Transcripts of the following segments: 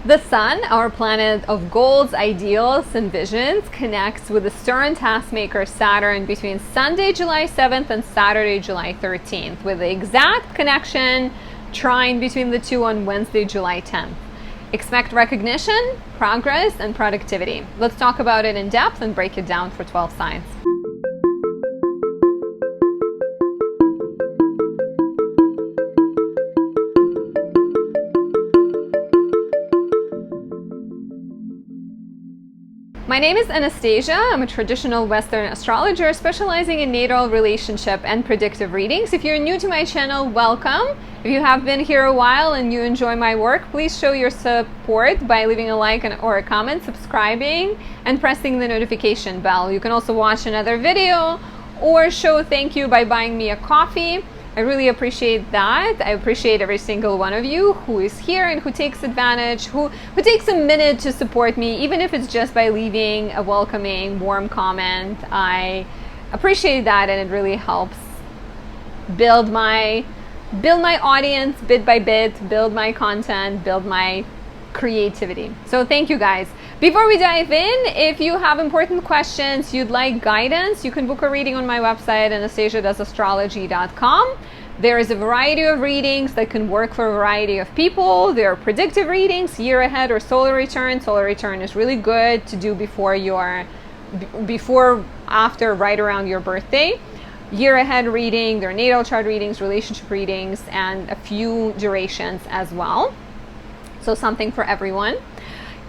The sun, our planet of goals, ideals, and visions, connects with the stern taskmaker Saturn between Sunday, July 7th and Saturday, July 13th, with the exact connection trine between the two on Wednesday, July 10th. Expect recognition, progress, and productivity. Let's talk about it in depth and break it down for 12 signs. My name is Anastasia. I'm a traditional Western astrologer specializing in natal, relationship, and predictive readings. If you're new to my channel, welcome. If you have been here a while and you enjoy my work, please show your support by leaving a like or a comment, subscribing, and pressing the notification bell. You can also watch another video or show thank you by buying me a coffee. I really appreciate that. I appreciate every single one of you who is here and who takes advantage, who takes a minute to support me, even if it's just by leaving a welcoming, warm comment. I appreciate that, and it really helps build my audience bit by bit, build my content, build my creativity. So thank you guys. Before we dive in, if you have important questions, you'd like guidance, you can book a reading on my website, anastasiadoesastrology.com. There is a variety of readings that can work for a variety of people. There are predictive readings, year ahead or solar return. Solar return is really good to do after, right around your birthday. Year ahead reading, there are natal chart readings, relationship readings, and a few durations as well. So something for everyone.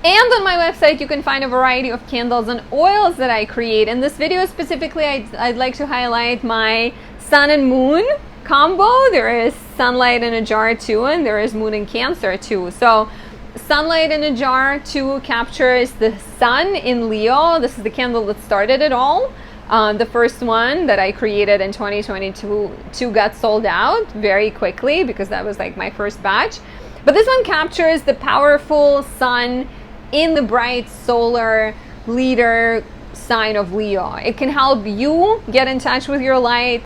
And on my website, you can find a variety of candles and oils that I create. In this video specifically, I'd like to highlight my sun and moon combo. There is sunlight in a jar too, and there is moon in Cancer too. So sunlight in a jar too captures the sun in Leo. This is the candle that started it all. The first one that I created in 2022 got sold out very quickly because that was like my first batch. But this one captures the powerful sun in the bright solar leader sign of Leo. It can help you get in touch with your light,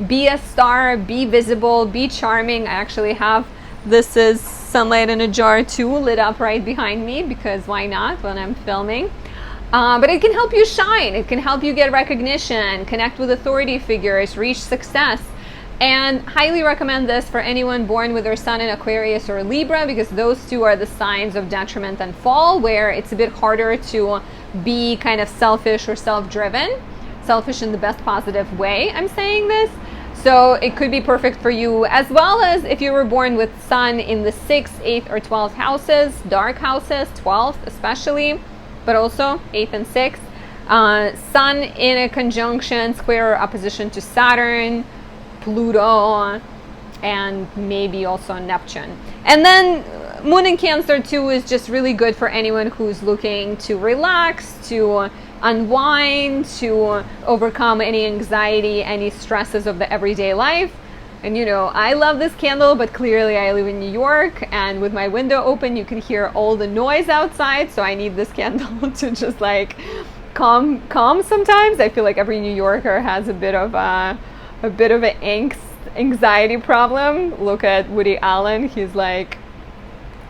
be a star, be visible, be charming. I actually have, this is sunlight in a jar too, lit up right behind me because why not when I'm filming. But it can help you shine. It can help you get recognition, connect with authority figures, reach success. And highly recommend this for anyone born with their sun in Aquarius or Libra, because those two are the signs of detriment and fall, where it's a bit harder to be kind of selfish or self-driven. Selfish in the best positive way, I'm saying this. So it could be perfect for you, as well as if you were born with sun in the 6th, 8th, or 12th houses, dark houses, 12th especially, but also 8th and 6th. Sun in a conjunction, square, or opposition to Saturn, Pluto, and maybe also Neptune. And then moon in Cancer too is just really good for anyone who's looking to relax, to unwind, to overcome any anxiety, any stresses of the everyday life. And you know, I love this candle, but clearly I live in New York, and with my window open you can hear all the noise outside, so I need this candle to just like calm sometimes. I feel like every New Yorker has a bit of an anxiety problem. Look at Woody Allen. He's like,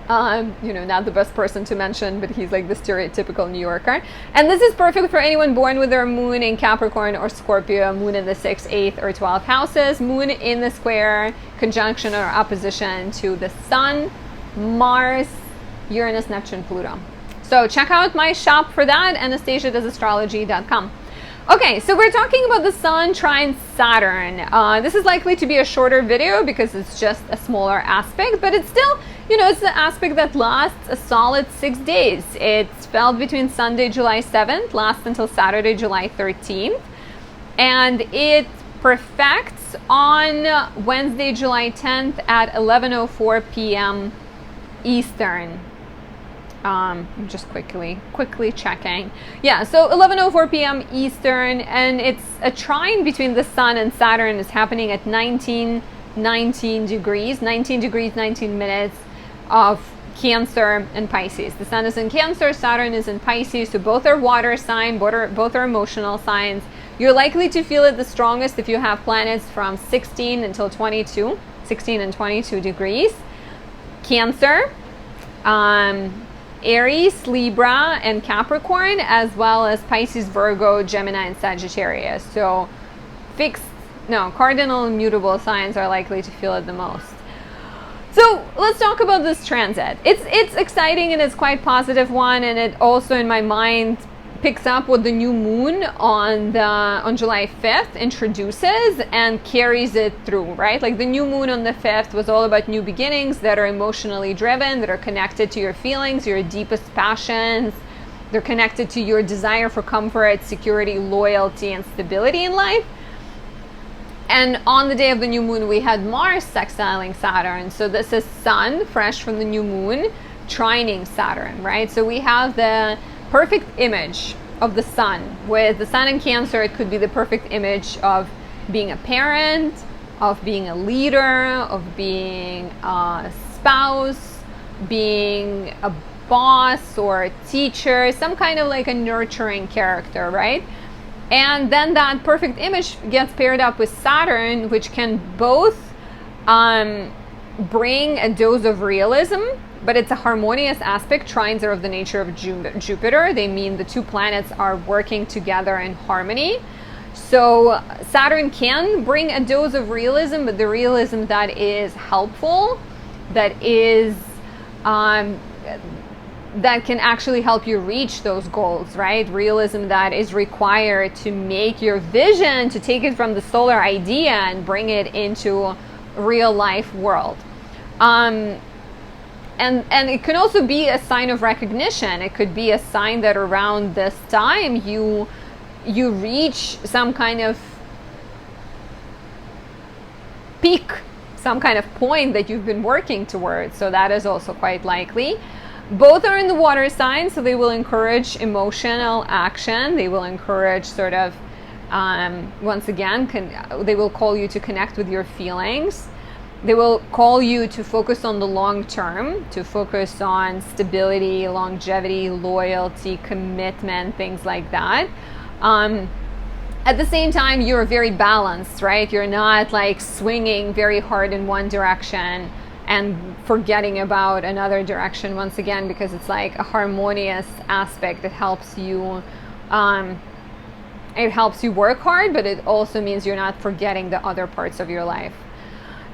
not the best person to mention, but he's like the stereotypical New Yorker. And this is perfect for anyone born with their moon in Capricorn or Scorpio, moon in the 6th, 8th, or 12th houses, moon in the square, conjunction or opposition to the sun, Mars, Uranus, Neptune, Pluto. So check out my shop for that, anastasiadoesastrology.com. Okay, so we're talking about the sun trine Saturn. This is likely to be a shorter video because it's just a smaller aspect, but it's still, it's the aspect that lasts a solid 6 days. It's felt between Sunday, July 7th, lasts until Saturday, July 13th, and it perfects on Wednesday, July 10th at 11:04 p.m. Eastern. I'm just quickly checking. Yeah, so 11:04 p.m. Eastern, and it's a trine between the sun and Saturn is happening at 19 degrees, 19 minutes of Cancer and Pisces. The sun is in Cancer, Saturn is in Pisces, so both are water sign, both are emotional signs. You're likely to feel it the strongest if you have planets from 16 until 22, 16 and 22 degrees. Cancer, Aries, Libra, and Capricorn, as well as Pisces, Virgo, Gemini, and Sagittarius. So cardinal and mutable signs are likely to feel it the most. So let's talk about this transit. It's exciting and it's quite positive one, and it also in my mind picks up what the new moon on July 5th introduces and carries it through, right? Like the new moon on the 5th was all about new beginnings that are emotionally driven, that are connected to your feelings, your deepest passions. They're connected to your desire for comfort, security, loyalty, and stability in life. And on the day of the new moon, we had Mars sextiling Saturn. So this is Sun, fresh from the new moon, trining Saturn, right? So we have the perfect image of the Sun. With the Sun in Cancer, it could be the perfect image of being a parent, of being a leader, of being a spouse, being a boss or a teacher, some kind of like a nurturing character, right? And then that perfect image gets paired up with Saturn, which can both bring a dose of realism, but it's a harmonious aspect. Trines are of the nature of Jupiter. They mean the two planets are working together in harmony. So Saturn can bring a dose of realism, but the realism that is helpful, that is that can actually help you reach those goals, right? Realism that is required to make your vision, to take it from the solar idea and bring it into real life world. And it can also be a sign of recognition. It could be a sign that around this time you reach some kind of peak, some kind of point that you've been working towards. So that is also quite likely. Both are in the water sign, so they will encourage emotional action. They will encourage sort of, once again, they will call you to connect with your feelings. They will call you to focus on the long term, to focus on stability, longevity, loyalty, commitment, things like that. At the same time, you're very balanced, right? You're not like swinging very hard in one direction and forgetting about another direction, once again, because it's like a harmonious aspect that helps you work hard, but it also means you're not forgetting the other parts of your life.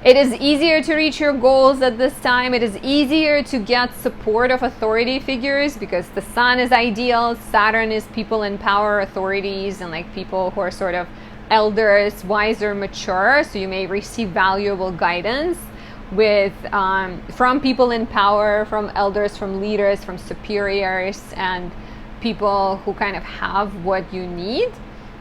It is easier to reach your goals at this time. It is easier to get support of authority figures because the Sun is ideal. Saturn is people in power, authorities, and like people who are sort of elders, wiser, mature. So you may receive valuable guidance from people in power, from elders, from leaders, from superiors, and people who kind of have what you need.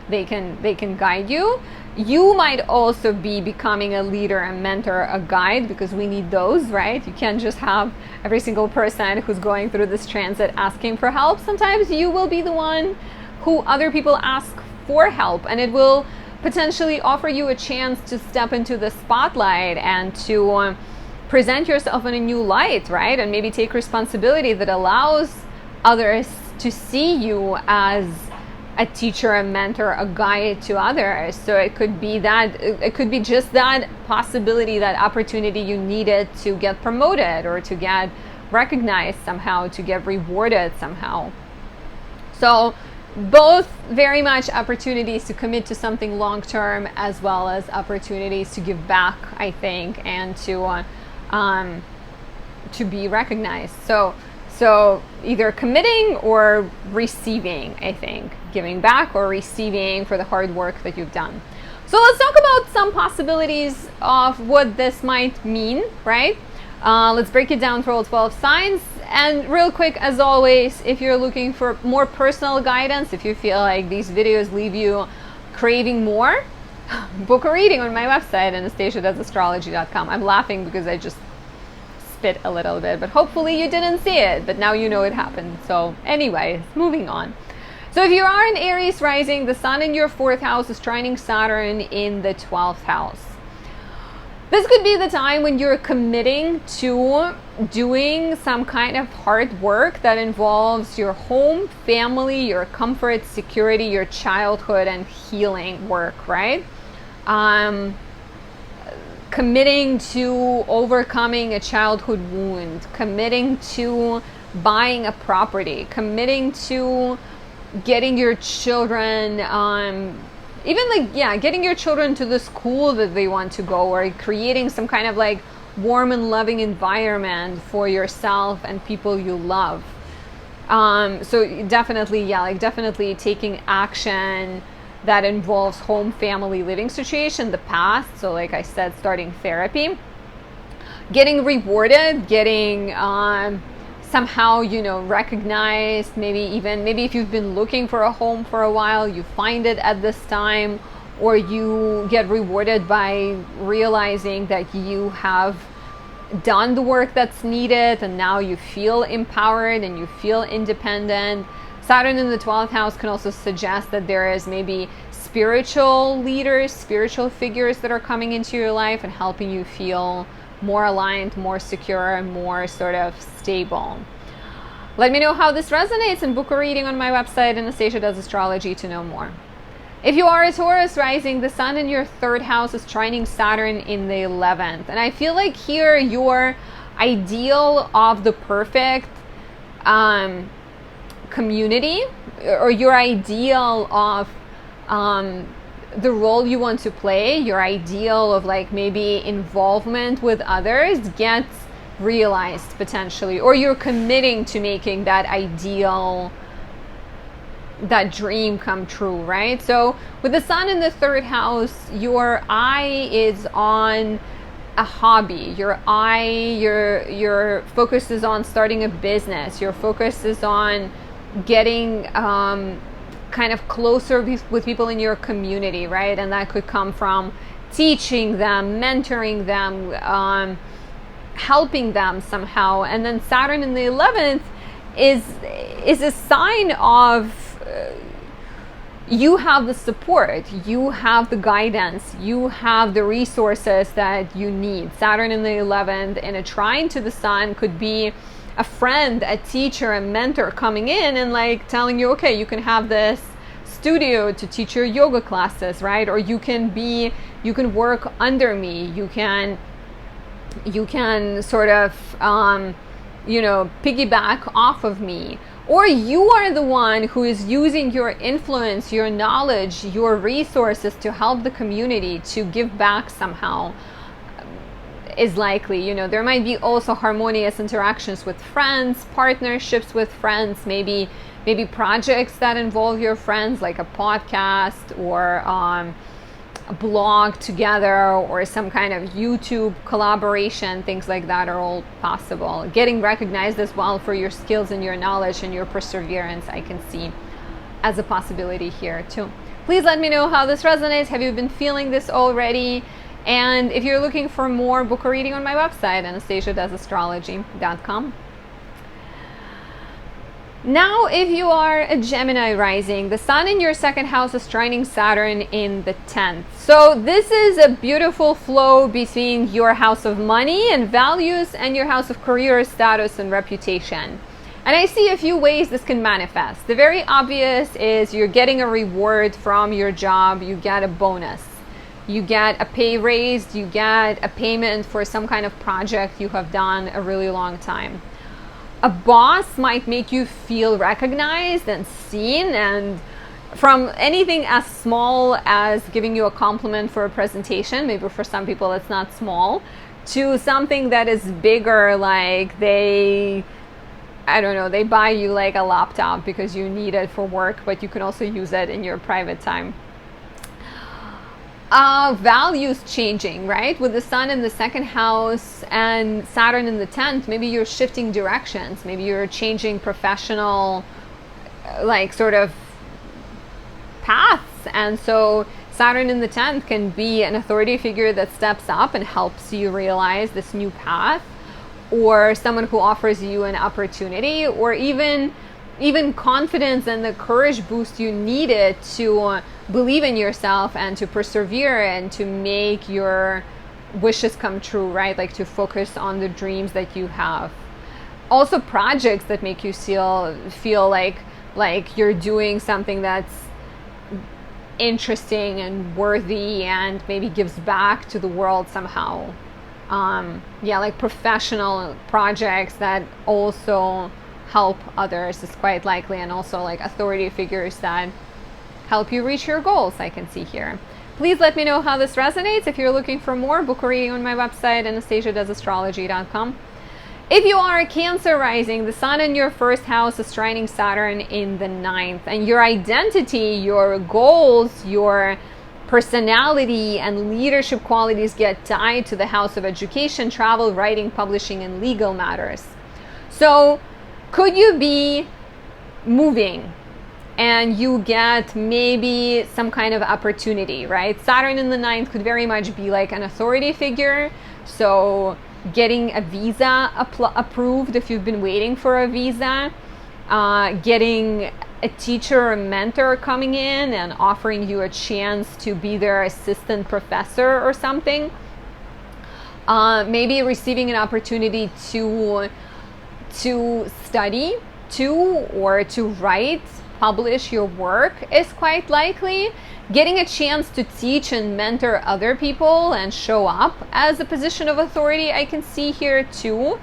They can guide you. You might also be becoming a leader, a mentor, a guide, because we need those, right? You can't just have every single person who's going through this transit asking for help. Sometimes you will be the one who other people ask for help, and it will potentially offer you a chance to step into the spotlight and to present yourself in a new light, right? And maybe take responsibility that allows others to see you as a teacher, a mentor, a guide to others. So it could be just that possibility, that opportunity you needed to get promoted or to get recognized somehow, to get rewarded somehow. So both very much opportunities to commit to something long term, as well as opportunities to give back, I think, and to be recognized. So either committing or receiving, I think, giving back or receiving for the hard work that you've done. So let's talk about some possibilities of what this might mean, right? Let's break it down for all 12 signs. And real quick, as always, if you're looking for more personal guidance, if you feel like these videos leave you craving more, book a reading on my website, Anastasia.astrology.com. I'm laughing because I just spit a little bit, but hopefully you didn't see it, but now you know it happened. So anyways, moving on. So if you are an Aries rising, the Sun in your 4th house is trining Saturn in the 12th house. This could be the time when you're committing to doing some kind of hard work that involves your home, family, your comfort, security, your childhood, and healing work, right? Committing to overcoming a childhood wound, committing to buying a property, committing to getting your children, even like, yeah, getting your children to the school that they want to go, or creating some kind of like warm and loving environment for yourself and people you love. So definitely, yeah, like definitely taking action that involves home, family, living situation, the past. So like I said, starting therapy, getting rewarded, getting somehow, you know, recognized, maybe if you've been looking for a home for a while, you find it at this time, or you get rewarded by realizing that you have done the work that's needed and now you feel empowered and you feel independent. Saturn in the 12th house can also suggest that there is maybe spiritual leaders, spiritual figures that are coming into your life and helping you feel more aligned, more secure, and more sort of stable. Let me know how this resonates and book a reading on my website, Anastasia Does Astrology, to know more. If you are a Taurus rising, the sun in your 3rd house is trining Saturn in the 11th. And I feel like here your ideal of the perfect community, or your ideal of the role you want to play, your ideal of like maybe involvement with others gets realized potentially, or you're committing to making that ideal, that dream come true, right? So with the sun in the 3rd house, your eye is on a hobby. Your focus is on starting a business. Your focus is on getting kind of closer with people in your community, right? And that could come from teaching them, mentoring them, helping them somehow. And then Saturn in the 11th is a sign of you have the support, you have the guidance, you have the resources that you need. Saturn in the 11th in a trine to the sun could be a friend, a teacher, a mentor coming in and like telling you, okay, you can have this studio to teach your yoga classes, right? Or you can work under me, you can sort of piggyback off of me. Or you are the one who is using your influence, your knowledge, your resources to help the community, to give back somehow, is likely. There might be also harmonious interactions with friends, partnerships with friends, maybe projects that involve your friends, like a podcast or a blog together, or some kind of YouTube collaboration. Things like that are all possible. Getting recognized as well for your skills and your knowledge and your perseverance, I can see as a possibility here too. Please let me know how this resonates. Have you been feeling this already? And if you're looking for more, book a reading on my website, AnastasiaDoesAstrology.com. Now, if you are a Gemini rising, the sun in your 2nd house is trining Saturn in the 10th. So this is a beautiful flow between your house of money and values and your house of career, status, and reputation. And I see a few ways this can manifest. The very obvious is you're getting a reward from your job. You get a bonus. You get a pay raise. You get a payment for some kind of project you have done a really long time. A boss might make you feel recognized and seen, and from anything as small as giving you a compliment for a presentation, maybe for some people it's not small, to something that is bigger, like they buy you like a laptop because you need it for work, but you can also use it in your private time. Values changing, right? With the sun in the 2nd house and Saturn in the 10th, maybe you're shifting directions. Maybe you're changing professional, like sort of paths. And so Saturn in the 10th can be an authority figure that steps up and helps you realize this new path, or someone who offers you an opportunity, or even confidence and the courage boost you needed to believe in yourself and to persevere and to make your wishes come true, right? Like to focus on the dreams that you have. Also projects that make you feel like you're doing something that's interesting and worthy and maybe gives back to the world somehow. Like professional projects that also help others is quite likely, and also like authority figures that help you reach your goals, I can see here. Please let me know how this resonates. If you're looking for more, book a reading on my website, anastasiadoesastrology.com. If you are a Cancer rising, the sun in your first house is trining Saturn in the 9th, and your identity, your goals, your personality and leadership qualities get tied to the house of education, travel, writing, publishing, and legal matters. So could you be moving and you get maybe some kind of opportunity, right? Saturn in the 9th could very much be like an authority figure. So getting a visa approved if you've been waiting for a visa, getting a teacher or mentor coming in and offering you a chance to be their assistant professor or something. Maybe receiving an opportunity to study or to write, publish your work is quite likely. Getting a chance to teach and mentor other people and show up as a position of authority, I can see here too.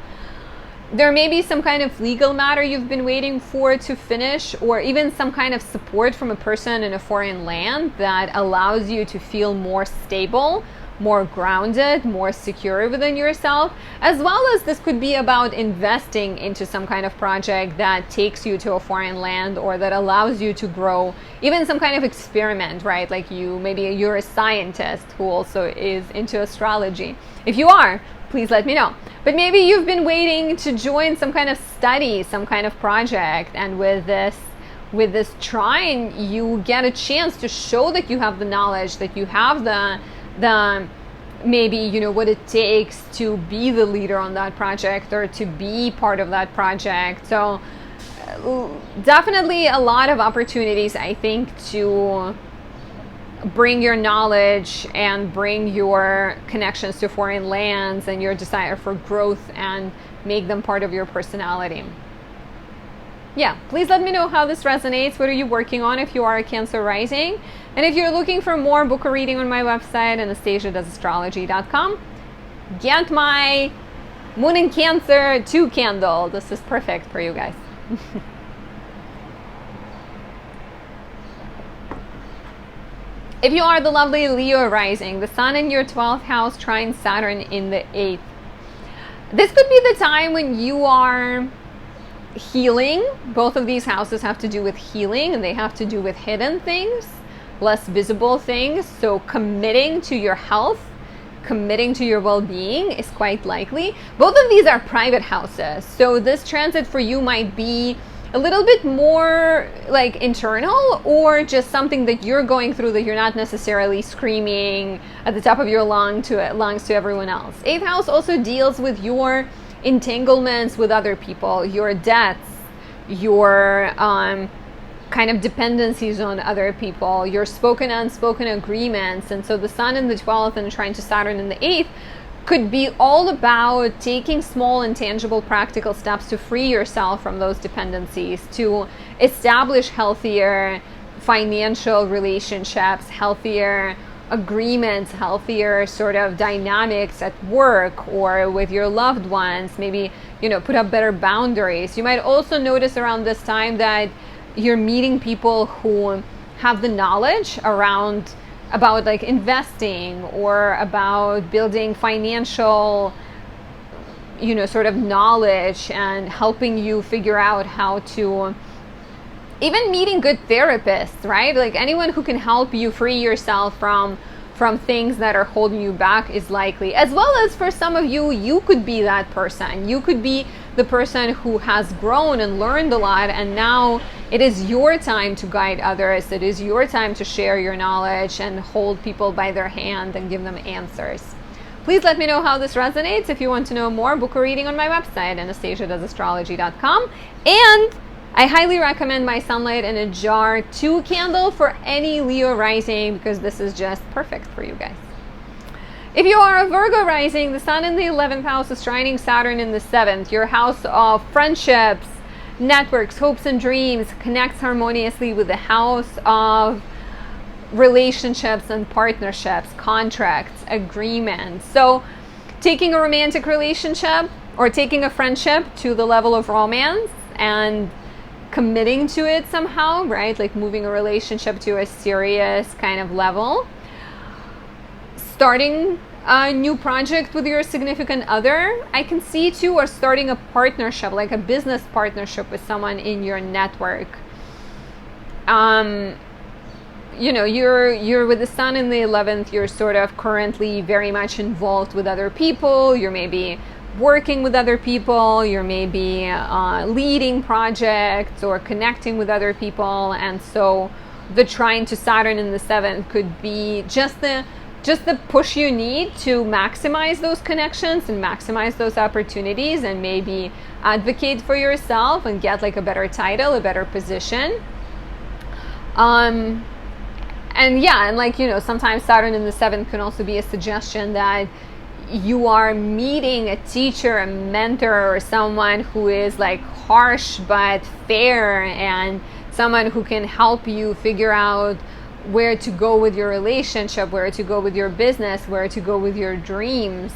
There may be some kind of legal matter you've been waiting for to finish, or even some kind of support from a person in a foreign land that allows you to feel more stable, more grounded, more secure within yourself, as well as this could be about investing into some kind of project that takes you to a foreign land or that allows you to grow, even some kind of experiment, right? Like maybe you're a scientist who also is into astrology. If you are, please let me know. But maybe you've been waiting to join some kind of study, some kind of project, and with this trine, you get a chance to show that you have the knowledge, that you have the maybe what it takes to be the leader on that project or to be part of that project. So definitely a lot of opportunities, I think, to bring your knowledge and bring your connections to foreign lands and your desire for growth and make them part of your personality. Yeah, please let me know how this resonates. What are you working on if you are a Cancer rising? And if you're looking for more, book a reading on my website, anastasiadoesastrology.com. Get my Moon in Cancer 2 candle. This is perfect for you guys. If you are the lovely Leo rising, the sun in your 12th house trines Saturn in the 8th. This could be the time when you are healing. Both of these houses have to do with healing, and they have to do with hidden things, less visible things. So committing to your health, committing to your well-being is quite likely. Both of these are private houses, so this transit for you might be a little bit more like internal, or just something that you're going through that you're not necessarily screaming at the top of your lungs to everyone else. 8th house also deals with your entanglements with other people, your debts, your kind of dependencies on other people, your spoken unspoken agreements. And so the sun in the 12th and trine to Saturn in the 8th could be all about taking small and tangible practical steps to free yourself from those dependencies, to establish healthier financial relationships, healthier agreements, healthier sort of dynamics at work or with your loved ones. Maybe, put up better boundaries. You might also notice around this time that you're meeting people who have the knowledge about like investing or about building financial, sort of knowledge, and helping you figure out how to, even meeting good therapists, right? Like anyone who can help you free yourself from things that are holding you back is likely. As well as for some of you, you could be that person. You could be the person who has grown and learned a lot, and now it is your time to guide others. It is your time to share your knowledge and hold people by their hand and give them answers. Please let me know how this resonates. If you want to know more, book a reading on my website, anastasiadoesastrology.com. And I highly recommend my Sunlight in a Jar 2 candle for any Leo rising, because this is just perfect for you guys. If you are a Virgo rising, the sun in the 11th house is trining Saturn in the 7th. Your house of friendships, networks, hopes, and dreams connects harmoniously with the house of relationships and partnerships, contracts, agreements. So taking a romantic relationship or taking a friendship to the level of romance and committing to it somehow, right? Like moving a relationship to a serious kind of level. Starting a new project with your significant other, I can see too, or starting a partnership, like a business partnership with someone in your network. You know, you're with the sun in the 11th, you're sort of currently very much involved with other people, you're maybe working with other people, you're maybe leading projects or connecting with other people, and so the trine to Saturn in the 7th could be just the push you need to maximize those connections and maximize those opportunities, and maybe advocate for yourself and get like a better title, a better position. And yeah, and like, you know, sometimes Saturn in the 7th can also be a suggestion that you are meeting a teacher, a mentor, or someone who is like harsh but fair, and someone who can help you figure out where to go with your relationship, where to go with your business, where to go with your dreams.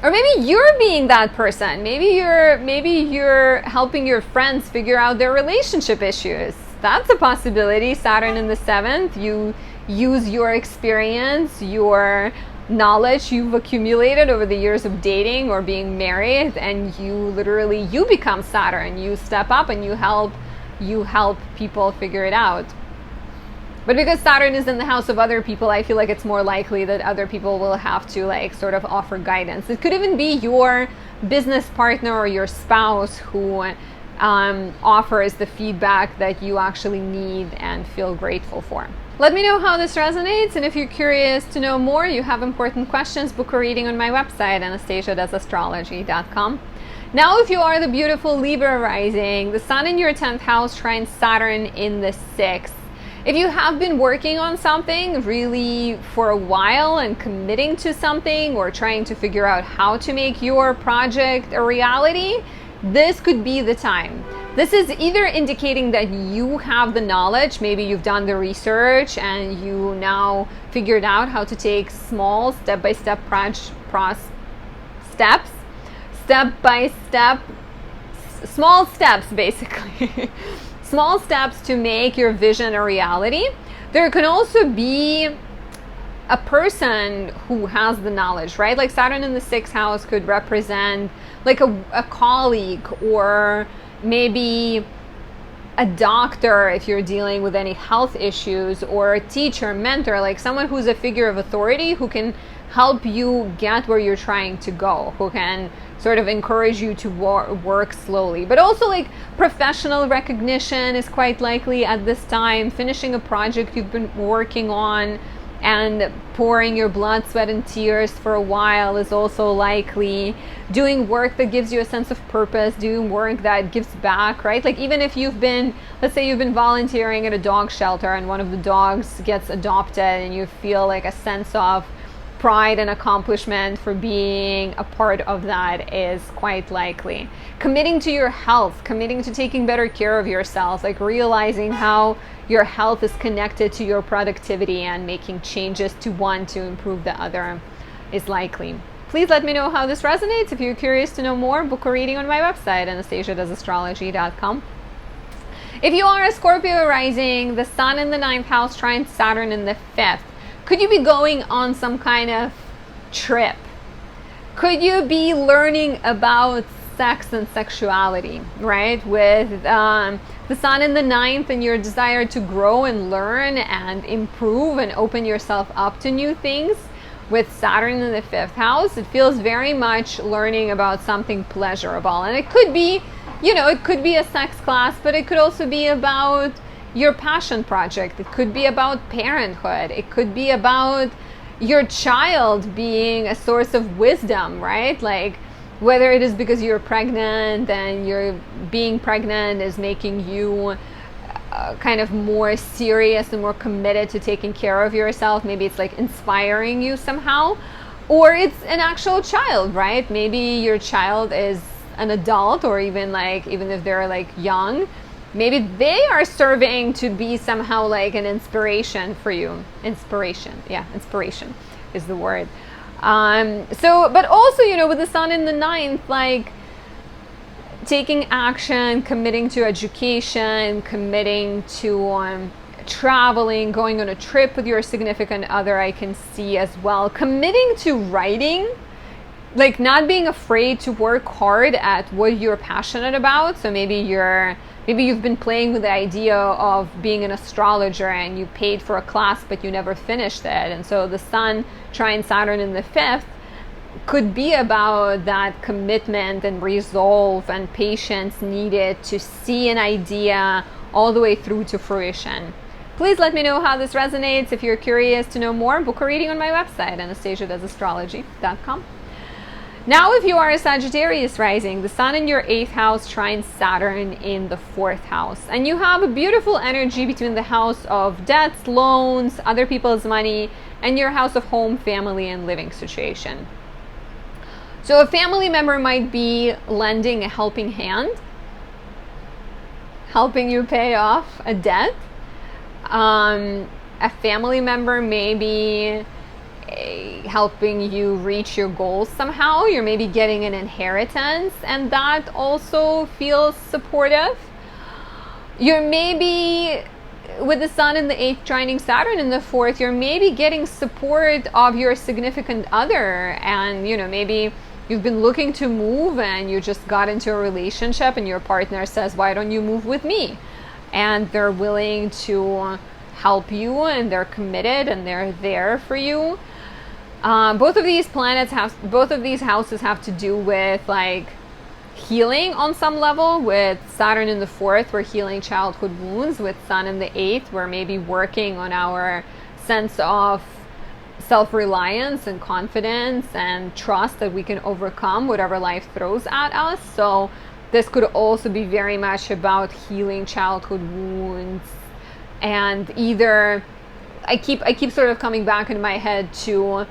Or maybe you're being that person. Maybe you're helping your friends figure out their relationship issues. That's a possibility. Saturn in the 7th, you use your experience, your knowledge you've accumulated over the years of dating or being married, and you become Saturn. You step up and you help people figure it out. But because Saturn is in the house of other people, I feel like it's more likely that other people will have to like sort of offer guidance. It could even be your business partner or your spouse who offers the feedback that you actually need and feel grateful for. Let me know how this resonates, and if you're curious to know more, you have important questions, book a reading on my website, anastasiadoesastrology.com. Now, if you are the beautiful Libra rising, the sun in your 10th house trines Saturn in the 6th. If you have been working on something really for a while and committing to something or trying to figure out how to make your project a reality, this could be the time. This is either indicating that you have the knowledge, maybe you've done the research and you now figured out how to take small step-by-step small steps basically. Small steps to make your vision a reality. There can also be a person who has the knowledge, right? Like Saturn in the 6th house could represent like a colleague, or maybe a doctor if you're dealing with any health issues, or a teacher, mentor, like someone who's a figure of authority who can help you get where you're trying to go, who can sort of encourage you to work slowly. But also like professional recognition is quite likely at this time. Finishing a project you've been working on and pouring your blood, sweat, and tears for a while is also likely. Doing work that gives you a sense of purpose, doing work that gives back, right? Like even if let's say you've been volunteering at a dog shelter and one of the dogs gets adopted, and you feel like a sense of pride and accomplishment for being a part of that is quite likely. Committing to your health, committing to taking better care of yourself, like realizing how your health is connected to your productivity and making changes to one to improve the other is likely. Please let me know how this resonates. If you're curious to know more, book a reading on my website, anastasiadoesastrology.com. If you are a Scorpio rising, the sun in the 9th house trines Saturn in the 5th. Could you be going on some kind of trip? Could you be learning about sex and sexuality, right? With the sun in the 9th and your desire to grow and learn and improve and open yourself up to new things. With Saturn in the 5th house, it feels very much learning about something pleasurable. And it could be, it could be a sex class, but it could also be about your passion project. It could be about parenthood. It could be about your child being a source of wisdom, right? Like whether it is because you're pregnant and you're being pregnant is making you kind of more serious and more committed to taking care of yourself. Maybe it's like inspiring you somehow, or it's an actual child, right? Maybe your child is an adult, or even if they're like young, maybe they are serving to be somehow like an inspiration for you. Inspiration is the word. But also, with the sun in the 9th, like taking action, committing to education, committing to traveling, going on a trip with your significant other, I can see as well. Committing to writing, like not being afraid to work hard at what you're passionate about. So maybe you've been playing with the idea of being an astrologer and you paid for a class but you never finished it. And so the Sun trine Saturn in the 5th could be about that commitment and resolve and patience needed to see an idea all the way through to fruition. Please let me know how this resonates. If you're curious to know more, book a reading on my website, anastasiadoesastrology.com. Now, if you are a Sagittarius rising, the Sun in your 8th house trines Saturn in the 4th house. And you have a beautiful energy between the house of debts, loans, other people's money, and your house of home, family, and living situation. So a family member might be lending a helping hand, helping you pay off a debt. A family member may be helping you reach your goals somehow. You're maybe getting an inheritance, and that also feels supportive. You're maybe, with the Sun in the 8th trining Saturn in the 4th, you're maybe getting support of your significant other, and maybe you've been looking to move and you just got into a relationship and your partner says, why don't you move with me? And they're willing to help you, and they're committed, and they're there for you. Both of these houses have to do with like healing on some level. With Saturn in the 4th, we're healing childhood wounds. With Sun in the 8th, we're maybe working on our sense of self-reliance and confidence and trust that we can overcome whatever life throws at us. So this could also be very much about healing childhood wounds. And either I keep sort of coming back in my head to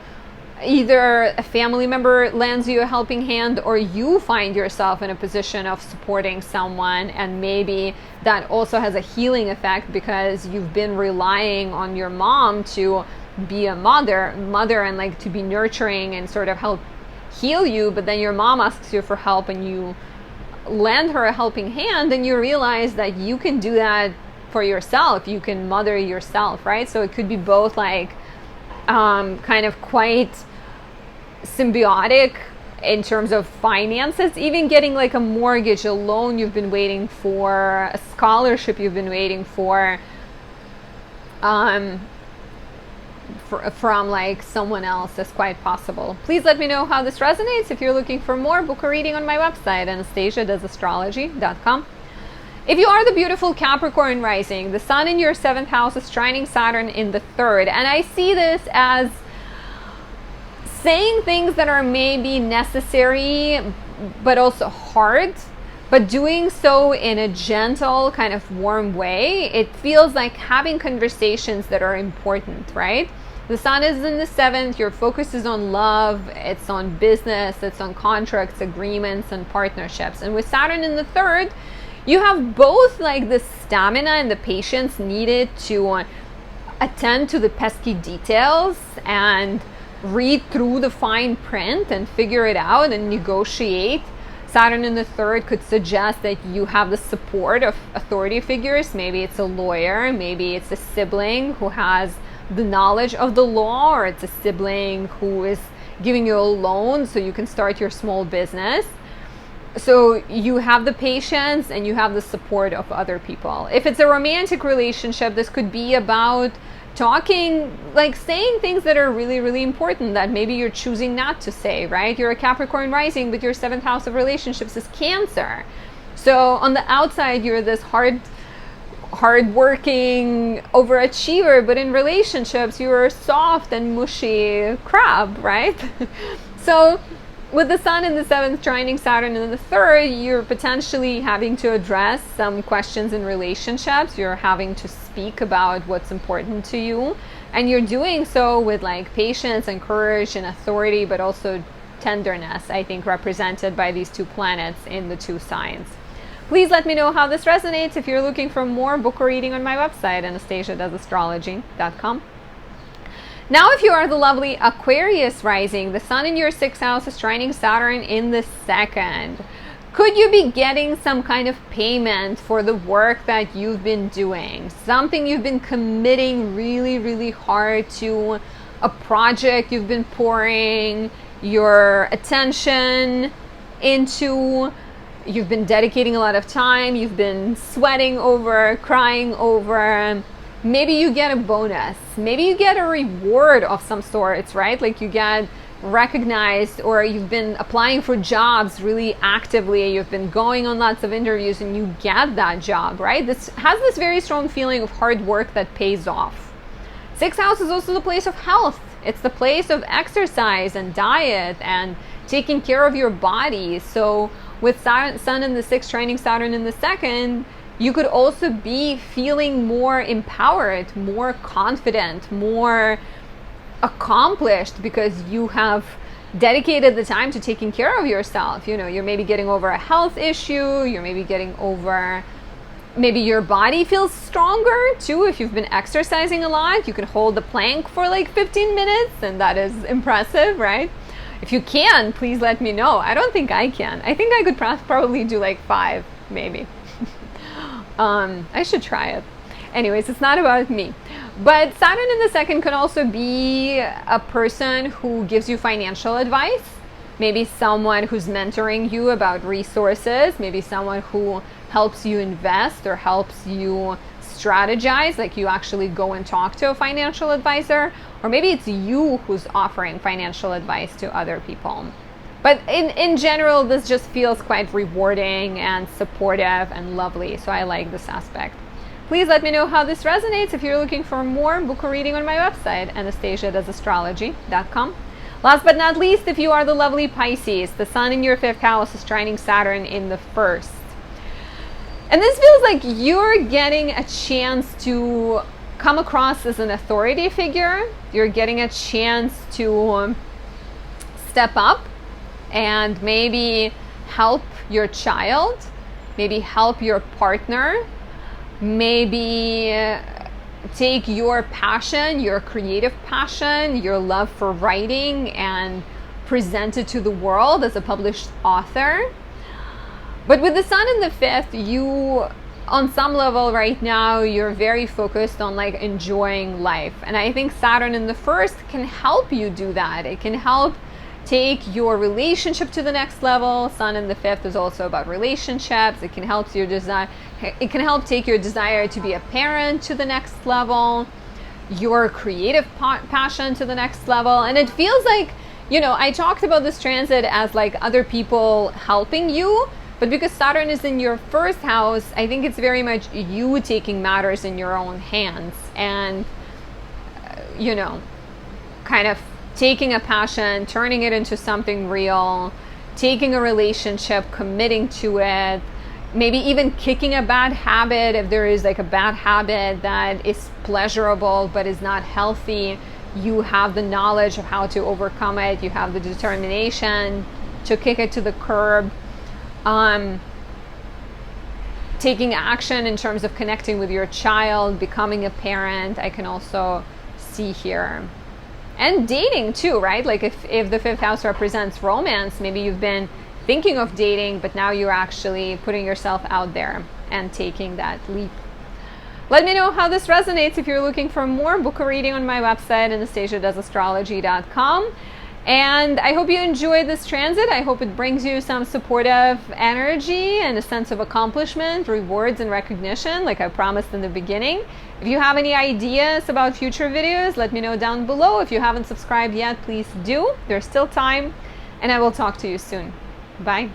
either a family member lends you a helping hand, or you find yourself in a position of supporting someone, and maybe that also has a healing effect because you've been relying on your mom to be a mother and like to be nurturing and sort of help heal you, but then your mom asks you for help and you lend her a helping hand, and you realize that you can do that for yourself. You can mother yourself, right? So it could be both like kind of quite symbiotic in terms of finances, even getting like a mortgage, a loan you've been waiting for, a scholarship you've been waiting for, from like someone else is quite possible. Please let me know how this resonates. If you're looking for more, book a reading on my website, anastasiadoesastrology.com. If you are the beautiful Capricorn rising, the Sun in your 7th house is trining Saturn in the 3rd. And I see this as saying things that are maybe necessary, but also hard, but doing so in a gentle, kind of warm way. It feels like having conversations that are important, right? The Sun is in the 7th, your focus is on love, it's on business, it's on contracts, agreements, and partnerships. And with Saturn in the 3rd, you have both like the stamina and the patience needed to attend to the pesky details and read through the fine print and figure it out and negotiate. Saturn in the 3rd could suggest that you have the support of authority figures. Maybe it's a lawyer, maybe it's a sibling who has the knowledge of the law, or it's a sibling who is giving you a loan so you can start your small business. So you have the patience and you have the support of other people. If it's a romantic relationship, this could be about talking, like saying things that are really, really important that maybe you're choosing not to say, right? You're a Capricorn rising, but your 7th house of relationships is Cancer. So on the outside, you're this hard-working overachiever, but in relationships, you're a soft and mushy crab, right? So with the Sun in the 7th trining Saturn in the 3rd, you're potentially having to address some questions in relationships. You're having to speak about what's important to you. And you're doing so with like patience and courage and authority, but also tenderness, I think, represented by these two planets in the two signs. Please let me know how this resonates. If you're looking for more, book a reading on my website, anastasiadoesastrology.com. Now, if you are the lovely Aquarius rising, the Sun in your 6th house is trining Saturn in the 2nd. Could you be getting some kind of payment for the work that you've been doing? Something you've been committing really, really hard to, a project you've been pouring your attention into, you've been dedicating a lot of time, you've been sweating over, crying over. Maybe you get a bonus. Maybe you get a reward of some sorts, right? Like you get recognized, or you've been applying for jobs really actively, you've been going on lots of interviews and you get that job, right? This has this very strong feeling of hard work that pays off. Sixth house is also the place of health. It's the place of exercise and diet and taking care of your body. So with Sun in the sixth trining Saturn in the second, you could also be feeling more empowered, more confident, more accomplished, because you have dedicated the time to taking care of yourself. You know, you're maybe getting over a health issue, you're maybe getting over, maybe your body feels stronger too. If you've been exercising a lot, you can hold the plank for like 15 minutes and that is impressive, right? If you can, please let me know. I don't think I can. I think I could probably do like 5 maybe. I should try it. Anyways, it's not about me. But Saturn in the second could also be a person who gives you financial advice. Maybe someone who's mentoring you about resources. Maybe someone who helps you invest or helps you strategize, like you actually go and talk to a financial advisor. Or maybe it's you who's offering financial advice to other people. But in general, this just feels quite rewarding and supportive and lovely. So I like this aspect. Please let me know how this resonates. If you're looking for more, book a reading on my website, AnastasiaDoesAstrology.com. Last but not least, if you are the lovely Pisces, the Sun in your 5th house is trining Saturn in the 1st. And this feels like you're getting a chance to come across as an authority figure. You're getting a chance to step up and maybe help your child, maybe help your partner, maybe take your passion, your creative passion, your love for writing and present it to the world as a published author. But with the Sun in the 5th, you, on some level right now, you're very focused on like enjoying life. And I think Saturn in the 1st can help you do that. It can help take your relationship to the next level. Sun in the 5th is also about relationships. It can help your desire. It can help take your desire to be a parent to the next level, your creative passion to the next level. And it feels like, you know, I talked about this transit as like other people helping you, but because Saturn is in your 1st house, I think it's very much you taking matters in your own hands and, you know, kind of taking a passion, turning it into something real, taking a relationship, committing to it, maybe even kicking a bad habit if there is like a bad habit that is pleasurable but is not healthy. You have the knowledge of how to overcome it. You have the determination to kick it to the curb. Taking action in terms of connecting with your child, becoming a parent, I can also see here. And dating too, right? Like if the 5th house represents romance, maybe you've been thinking of dating, but now you're actually putting yourself out there and taking that leap. Let me know how this resonates. If you're looking for more, book a reading on my website, AnastasiaDoesAstrology.com. And I hope you enjoyed this transit. I hope it brings you some supportive energy and a sense of accomplishment, rewards, and recognition, like I promised in the beginning. If you have any ideas about future videos, let me know down below. If you haven't subscribed yet, please do. There's still time, and I will talk to you soon. Bye.